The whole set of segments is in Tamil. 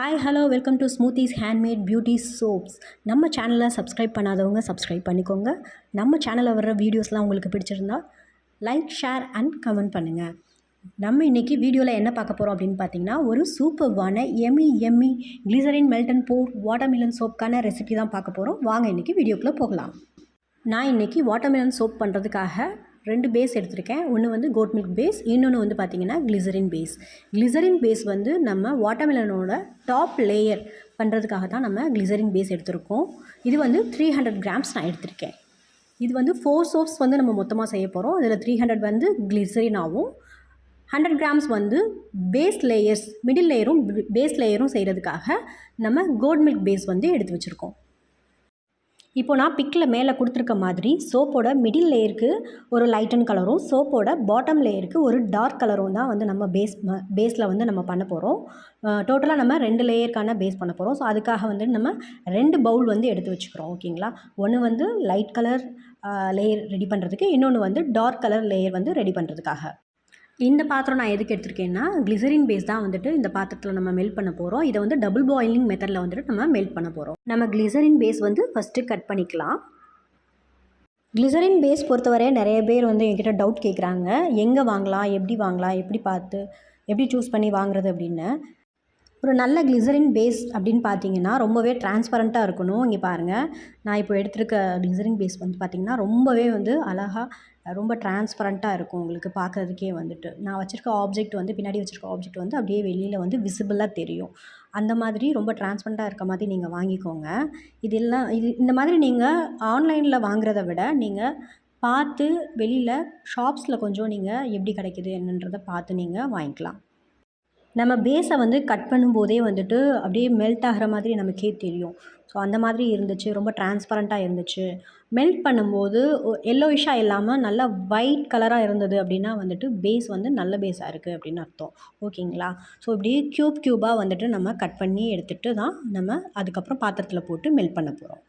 Hi hello welcome to smoothies handmade beauty soaps. நம்ம சேனலை சப்ஸ்கிரைப் பண்ணாதவங்க சப்ஸ்கிரைப் பண்ணிக்கோங்க. நம்ம சேனலில் வர்ற வீடியோஸ்லாம் உங்களுக்கு பிடிச்சிருந்தா லைக், ஷேர் அண்ட் கமெண்ட் பண்ணுங்கள். நம்ம இன்றைக்கி வீடியோவில் என்ன பார்க்க போகிறோம் அப்படின்னு பார்த்தீங்கன்னா, ஒரு சூப்பர்வான எம்மி glycerine melt and pour watermelon சோப்புக்கான ரெசிபி தான் பார்க்க போகிறோம். வாங்க இன்றைக்கி வீடியோக்குள்ளே போகலாம். நான் இன்றைக்கி வாட்டர்மெலன் சோப் பண்ணுறதுக்காக 2 பேஸ் எடுத்திருக்கேன். ஒன்று வந்து கோட் மில்க் பேஸ், இன்னொன்று வந்து பார்த்திங்கன்னா கிளிசரின் பேஸ். கிளிசரின் பேஸ் வந்து நம்ம வாட்டர்மெலனோட டாப் லேயர் பண்ணுறதுக்காக தான் நம்ம கிளிசரின் பேஸ் எடுத்திருக்கோம். இது வந்து 300 கிராம்ஸ் நான் எடுத்திருக்கேன். இது வந்து 4 சோப்ஸ் வந்து நம்ம மொத்தமாக செய்ய போகிறோம். இதில் 300 வந்து கிளிசரினாகவும் 100 கிராம்ஸ் வந்து பேஸ் லேயர்ஸ், மிடில் லேயரும் பேஸ் லேயரும் செய்கிறதுக்காக நம்ம கோட் மில்க் பேஸ் வந்து எடுத்து வச்சுருக்கோம். இப்போது நான் பிக்கில் மேலே கொடுத்துருக்க மாதிரி சோப்போட மிடில் லேயருக்கு ஒரு லைட்டன் கலரும், சோப்போட பாட்டம் லேயருக்கு ஒரு டார்க் கலரும் தான் வந்து நம்ம பேஸில் வந்து நம்ம பண்ண போகிறோம். டோட்டலாக நம்ம 2 லேயருக்கான பேஸ் பண்ண போகிறோம். ஸோ அதுக்காக வந்து நம்ம 2 பவுல் வந்து எடுத்து வச்சுக்கிறோம். ஓகேங்களா? ஒன்று வந்து லைட் கலர் லேயர் ரெடி பண்ணுறதுக்கு, இன்னொன்று வந்து டார்க் கலர் லேயர் வந்து ரெடி பண்ணுறதுக்காக. இந்த பாத்திரம் நான் எதுக்கு எடுத்திருக்கேன்னா, கிளிசரின் பேஸ் தான் வந்துட்டு இந்த பாத்திரத்தில் நம்ம மெல்ட் பண்ண போகிறோம். இதை வந்து டபுள் பாயிலிங் மெத்தடில் வந்துட்டு நம்ம மெல்ட் பண்ண போகிறோம். நம்ம கிளிசரின் பேஸ் வந்து ஃபஸ்ட்டு கட் பண்ணிக்கலாம். கிளிசரின் பேஸ் பொறுத்தவரை நிறைய பேர் வந்து என்கிட்ட டவுட் கேட்குறாங்க, எங்கே வாங்கலாம், எப்படி பார்த்து எப்படி சூஸ் பண்ணி வாங்குறது அப்படின்னு. ஒரு நல்ல கிளிசரின் பேஸ் அப்படின்னு பார்த்தீங்கன்னா ரொம்பவே டிரான்ஸ்பரண்ட்டாக இருக்கணும். இங்கே பாருங்கள், நான் இப்போ எடுத்திருக்க கிளிசரின் பேஸ் வந்து பார்த்திங்கன்னா ரொம்பவே வந்து அழகாக ரொம்ப டிரான்ஸ்பரண்ட்டாக இருக்கும். உங்களுக்கு பார்க்குறதுக்கே வந்துட்டு நான் வச்சுருக்க ஆப்ஜெக்ட் வந்து பின்னாடி வச்சுருக்க ஆப்ஜெக்ட் வந்து அப்படியே வெளியில் வந்து விசிபிளாக தெரியும். அந்த மாதிரி ரொம்ப டிரான்ஸ்பரண்ட்டாக இருக்க மாதிரி நீங்கள் வாங்கிக்கோங்க. இந்த மாதிரி நீங்கள் ஆன்லைனில் வாங்குறத விட நீங்கள் பார்த்து வெளியில் ஷாப்ஸில் கொஞ்சம் நீங்கள் எப்படி கிடைக்கிது என்னன்றதை பார்த்து நீங்கள் வாங்கிக்கலாம். நம்ம பேஸை வந்து கட் பண்ணும்போதே வந்துட்டு அப்படியே மெல்ட் ஆகிற மாதிரி நமக்கே தெரியும். ஸோ அந்த மாதிரி இருந்துச்சு, ரொம்ப டிரான்ஸ்பரண்ட்டாக இருந்துச்சு. மெல்ட் பண்ணும்போது எல்லோயிஷாக இல்லாமல் நல்லா ஒயிட் கலராக இருந்தது அப்படின்னா வந்துட்டு பேஸ் வந்து நல்ல பேஸாக இருக்குது அப்படின்னு அர்த்தம். ஓகேங்களா? ஸோ இப்படியே க்யூபாக வந்துட்டு நம்ம கட் பண்ணி எடுத்துகிட்டு தான் நம்ம அதுக்கப்புறம் பாத்திரத்தில் போட்டு மெல்ட் பண்ண போகிறோம்.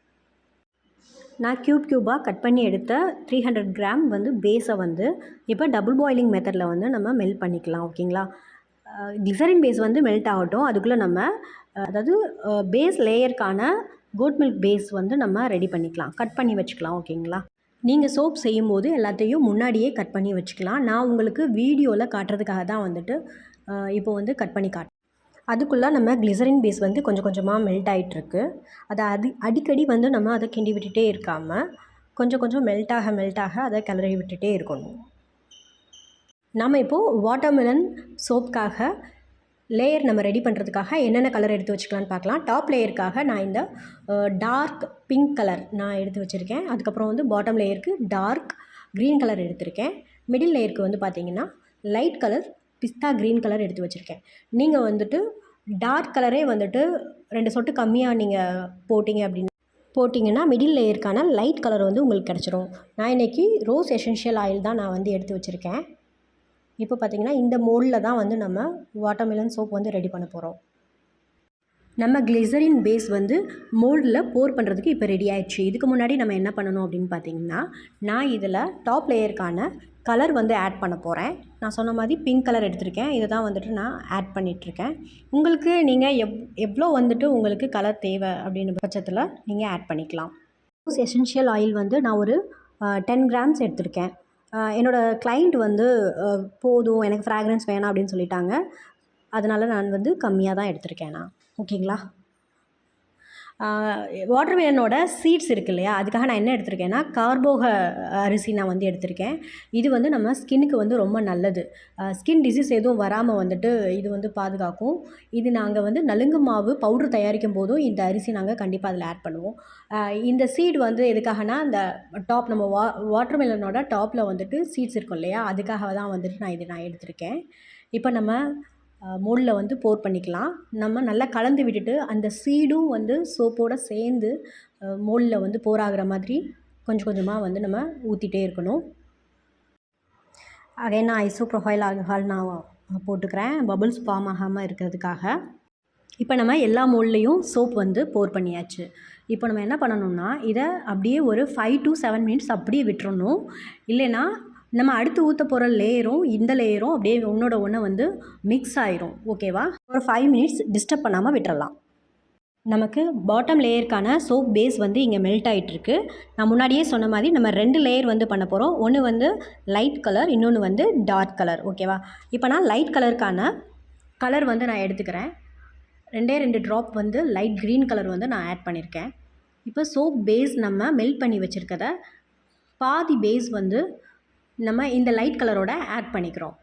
நான் க்யூபாக கட் பண்ணி எடுத்த 300 கிராம் வந்து பேஸை வந்து இப்போ டபுள் பாயிலிங் மெத்தடில் வந்து நம்ம மெல்ட் பண்ணிக்கலாம். ஓகேங்களா? கிளிசரின் பேஸ் வந்து மெல்ட் ஆகட்டும். அதுக்குள்ளே நம்ம அதாவது பேஸ் லேயருக்கான கோட் மில்க் பேஸ் வந்து நம்ம ரெடி பண்ணிக்கலாம், கட் பண்ணி வச்சுக்கலாம். ஓகேங்களா? நீங்கள் சோப் செய்யும்போது எல்லாத்தையும் முன்னாடியே கட் பண்ணி வச்சுக்கலாம். நான் உங்களுக்கு வீடியோவில் காட்டுறதுக்காக தான் வந்துட்டு இப்போ வந்து கட் பண்ணி காட்டுறேன். அதுக்குள்ளே நம்ம கிளிசரின் பேஸ் வந்து கொஞ்சம் கொஞ்சமாக மெல்ட் ஆகிட்டுருக்கு. அதை அடிக்கடி வந்து நம்ம அதை கிண்டி விட்டுட்டே இருக்காமல் கொஞ்சம் மெல்ட் ஆக அதை கிளறி விட்டுட்டே இருக்கணும். நம்ம இப்போது வாட்டர்மெலன் சோப்புக்காக லேயர் நம்ம ரெடி பண்ணுறதுக்காக என்னென்ன கலர் எடுத்து வச்சுக்கலான்னு பார்க்கலாம். டாப் லேயருக்காக நான் இந்த டார்க் பிங்க் கலர் நான் எடுத்து வச்சுருக்கேன். அதுக்கப்புறம் வந்து பாட்டம் லேயருக்கு டார்க் க்ரீன் கலர் எடுத்திருக்கேன். மிடில் லேயருக்கு வந்து பார்த்திங்கன்னா லைட் கலர் பிஸ்தா க்ரீன் கலர் எடுத்து வச்சுருக்கேன். நீங்கள் வந்துட்டு டார்க் கலரே வந்துட்டு 2 சொட்டு கம்மியாக நீங்கள் போட்டிங்கன்னா மிடில் லேயருக்கான லைட் கலர் வந்து உங்களுக்கு கிடச்சிரும். நான் இன்றைக்கி ரோஸ் எசென்ஷியல் ஆயில் தான் நான் வந்து எடுத்து வச்சுருக்கேன். இப்போ பார்த்திங்கன்னா இந்த மோல்டில் தான் வந்து நம்ம வாட்டர்மெலன் சோப் வந்து ரெடி பண்ண போகிறோம். நம்ம கிளிசரின் பேஸ் வந்து மோல்டில் போர் பண்ணுறதுக்கு இப்போ ரெடி ஆயிடுச்சு. இதுக்கு முன்னாடி நம்ம என்ன பண்ணணும் அப்படின்னு பார்த்திங்கன்னா, நான் இதில் டாப் லேயருக்கான கலர் வந்து ஆட் பண்ண போகிறேன். நான் சொன்ன மாதிரி பிங்க் கலர் எடுத்திருக்கேன். இதை தான் வந்துட்டு நான் ஆட் பண்ணிகிட்ருக்கேன். உங்களுக்கு நீங்கள் எவ்வளோ வந்துட்டு உங்களுக்கு கலர் தேவை அப்படின்னு பட்சத்தில் நீங்கள் ஆட் பண்ணிக்கலாம். ரோஸ் எசென்ஷியல் ஆயில் வந்து நான் ஒரு 10 கிராம்ஸ் எடுத்திருக்கேன். என்னோடய கிளைண்ட் வந்து போதும், எனக்கு ஃப்ராக்ரன்ஸ் வேணாம் அப்படின்னு சொல்லிட்டாங்க. அதனால் நான் வந்து கம்மியாக தான் எடுத்திருக்கேன் நான். ஓகேங்களா? வாட்டர்மெலனோட சீட்ஸ் இருக்குது இல்லையா, அதுக்காக நான் என்ன எடுத்திருக்கேன்னா கார்போக அரிசி நான் வந்து எடுத்திருக்கேன். இது வந்து நம்ம ஸ்கின்னுக்கு வந்து ரொம்ப நல்லது. ஸ்கின் டிசீஸ் எதுவும் வராமல் வந்துட்டு இது வந்து பாதுகாக்கும். இது நாங்கள் வந்து நலுங்கு மாவு பவுட்ரு தயாரிக்கும் போதும் இந்த அரிசி நாங்கள் கண்டிப்பாக அதில் ஆட் பண்ணுவோம். இந்த சீட் வந்து எதுக்காகனா இந்த டாப் நம்ம வாட்டர்மெலனோட டாப்பில் வந்துட்டு சீட்ஸ் இருக்கும் இல்லையா, அதுக்காக தான் வந்துட்டு நான் எடுத்திருக்கேன். இப்போ நம்ம மோல்டில் வந்து போர் பண்ணிக்கலாம். நம்ம நல்லா கலந்து விட்டுட்டு அந்த சீடும் வந்து சோப்போடு சேர்ந்து மோல்டில் வந்து போர் ஆகிற மாதிரி கொஞ்சமாக வந்து நம்ம ஊற்றிட்டே இருக்கணும். அகைன் நான் ஐசோப்ரோஃபைல் ஆல்கஹால் நான் போட்டுக்கிறேன், பபுள்ஸ் ஃபார்ம் ஆகாமல் இருக்கிறதுக்காக. இப்போ நம்ம எல்லா மோல்ட்லேயும் சோப் வந்து போர் பண்ணியாச்சு. இப்போ நம்ம என்ன பண்ணணும்னா, இதை அப்படியே ஒரு 5 to 7 மினிட்ஸ் அப்படியே விட்டுறணும். இல்லைன்னா நம்ம அடுத்து ஊற்ற போகிற லேயரும் இந்த லேயரும் அப்படியே ஒன்றோட ஒன்று வந்து மிக்ஸ் ஆயிரும். ஓகேவா? ஒரு 5 மினிட்ஸ் டிஸ்டர்ப் பண்ணாமல் விட்டுறலாம். நமக்கு பாட்டம் லேயருக்கான சோப் பேஸ் வந்து இங்கே மெல்ட் ஆகிட்டுருக்கு. நான் முன்னாடியே சொன்ன மாதிரி நம்ம 2 லேயர் வந்து பண்ண போகிறோம். ஒன்று வந்து லைட் கலர், இன்னொன்று வந்து டார்க் கலர். ஓகேவா? இப்போ நான் லைட் கலருக்கான கலர் வந்து நான் எடுத்துக்கிறேன். 2 ட்ராப் வந்து லைட் க்ரீன் கலர் வந்து நான் ஆட் பண்ணியிருக்கேன். இப்போ சோப் பேஸ் நம்ம மெல்ட் பண்ணி வச்சுருக்கத பாதி பேஸ் வந்து நம்ம இந்த லைட் கலரோட ஆட் பண்ணிக்கிறோம்.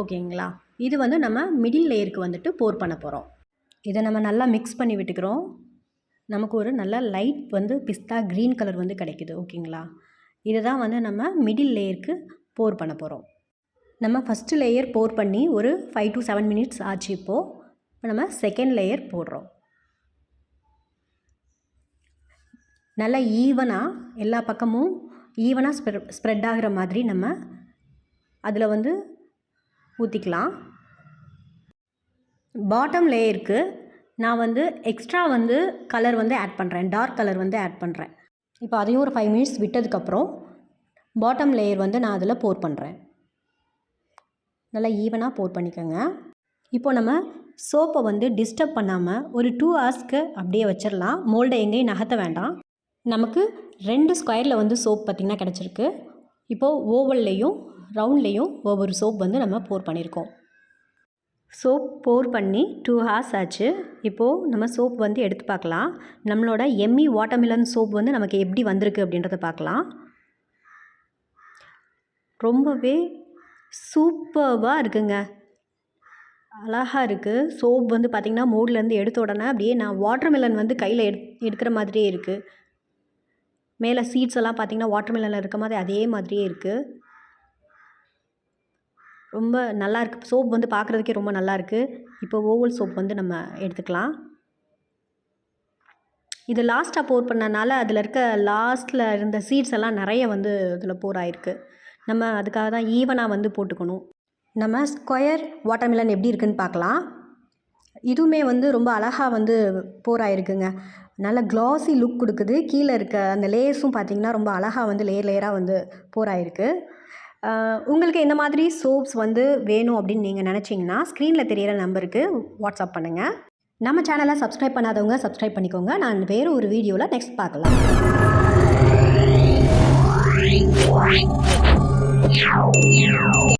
ஓகேங்களா? இது வந்து நம்ம மிடில் லேயருக்கு வந்துட்டு போர் பண்ண போகிறோம். இதை நம்ம நல்லா மிக்ஸ் பண்ணி விட்டுக்கிறோம். நமக்கு ஒரு நல்ல லைட் வந்து பிஸ்தா க்ரீன் கலர் வந்து கிடைக்குது. ஓகேங்களா? இதை தான் வந்து நம்ம மிடில் லேயருக்கு போர் பண்ண போகிறோம். நம்ம ஃபஸ்ட்டு லேயர் போர் பண்ணி ஒரு 5 to 7 மினிட்ஸ் ஆச்சு. இப்போ நம்ம செகண்ட் லேயர் போடுறோம். நல்லா ஈவனாக எல்லா பக்கமும் ஈவனாக ஸ்ப்ரெட் ஆகிற மாதிரி நம்ம அதில் வந்து ஊற்றிக்கலாம். பாட்டம் லேயருக்கு நான் வந்து எக்ஸ்ட்ரா வந்து கலர் வந்து ஆட் பண்ணுறேன். டார்க் கலர் வந்து ஆட் பண்ணுறேன். இப்போ அதையும் ஒரு 5 மினிட்ஸ் விட்டதுக்கப்புறம் பாட்டம் லேயர் வந்து நான் அதில் போர் பண்ணுறேன். நல்லா ஈவனாக போர் பண்ணிக்கோங்க. இப்போ நம்ம சோப்பை வந்து டிஸ்டர்ப் பண்ணாமல் ஒரு 2 ஹவர்ஸ்க்கு அப்படியே வச்சிடலாம். மோல்டை எங்கேயும் நகர்த்த வேண்டாம். நமக்கு 2 ஸ்கொயரில் வந்து சோப் பார்த்திங்கன்னா கிடச்சிருக்கு. இப்போது ஓவல்லையும் ரவுண்ட்லேயும் ஒவ்வொரு சோப் வந்து நம்ம போர் பண்ணியிருக்கோம். சோப் போர் பண்ணி 2 ஹவர்ஸ் ஆச்சு. இப்போது நம்ம சோப் வந்து எடுத்து பார்க்கலாம். நம்மளோட எம்மி வாட்டர்மெலன் சோப் வந்து நமக்கு எப்படி வந்திருக்கு அப்படின்றத பார்க்கலாம். ரொம்பவே சூப்பர்வாக இருக்குங்க. அழகாக இருக்குது. சோப் வந்து பார்த்திங்கன்னா மோட்லேருந்து எடுத்த உடனே அப்படியே நான் வாட்டர்மெலன் வந்து கையில் எடுக்கிற மாதிரியே இருக்குது. மேலே சீட்ஸ் எல்லாம் பார்த்திங்கன்னா வாட்டர்மெலனில் இருக்க மாதிரி அதே மாதிரியே இருக்குது. ரொம்ப நல்லாயிருக்கு. சோப் வந்து பார்க்குறதுக்கே ரொம்ப நல்லாயிருக்கு. இப்போ ஓவல் சோப் வந்து நம்ம எடுத்துக்கலாம். இது லாஸ்ட்டாக போர் பண்ணனால அதில் இருக்க லாஸ்ட்டில் இருந்த சீட்ஸ் எல்லாம் நிறைய வந்து இதில் போர் ஆகிருக்கு. நம்ம அதுக்காக தான் ஈவனாக வந்து போட்டுக்கணும். நம்ம ஸ்கொயர் வாட்டர்மெலன் எப்படி இருக்குதுன்னு பார்க்கலாம். இதுவுமே வந்து ரொம்ப அழகாக வந்து போர் ஆகிருக்குங்க. நல்ல க்ளாஸி லுக் கொடுக்குது. கீழே இருக்க அந்த லேயர்ஸும் பார்த்திங்கன்னா ரொம்ப அழகாக வந்து லேயராக வந்து போர் ஆகிருக்கு. உங்களுக்கு இந்த மாதிரி சோப்ஸ் வந்து வேணும் அப்படின்னு நீங்கள் நினச்சிங்கன்னா ஸ்க்ரீனில் தெரிகிற நம்பருக்கு வாட்ஸ்அப் பண்ணுங்கள். நம்ம சேனலை சப்ஸ்கிரைப் பண்ணாதவங்க சப்ஸ்கிரைப் பண்ணிக்கோங்க. நான் வேறு ஒரு வீடியோவில் நெக்ஸ்ட் பார்க்கலாம்.